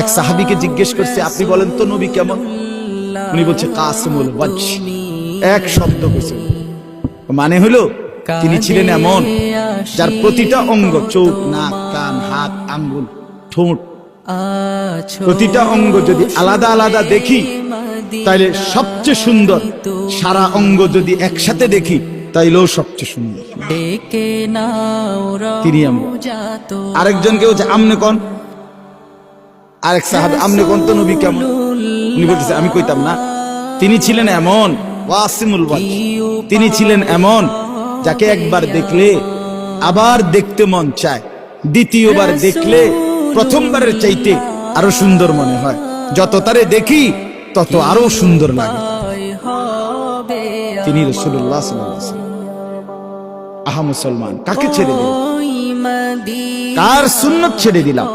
এক সাহাবীকে জিজ্ঞেস করছে, আপনি বলেন তো নবী কেমন? উনি বলছে কাসিমুল ওয়াজহ, এক শব্দ কইছে, মানে হলো তিনি ছিলেন এমন যার প্রতিটা অঙ্গ, চোখ, নাক, কান, হাত, আঙ্গুল, ঠোঁট, প্রতিটা অঙ্গ যদি আলাদা আলাদা দেখি তাইলে সবচেয়ে সুন্দর, সারা অঙ্গ যদি একসাথে দেখি তাইলেও সবচেয়ে সুন্দর। তিনি আমরা। আরেকজন কেউ আমনে কোন, আরেক সাহাবী আমনে কোন তো নবী কেমন? উনি বলতেছে আমি কইতাম না, তিনি ছিলেন এমন ওয়াসিমুল ওয়াজহ, তিনি ছিলেন এমন যাকে একবার দেখলে আবার দেখতে মন চায়, দ্বিতীয়বার দেখলে প্রথমবারের চাইতে আরো সুন্দর মনে হয়, যত তারে দেখি তত আরো সুন্দর লাগে। তিনি রাসূলুল্লাহ সাল্লাল্লাহু আলাইহি ওয়াসাল্লাম। আহা মুসলমান, কাকে ছেড়ে দিলাম, কার সুন্নাত ছেড়ে দিলাম?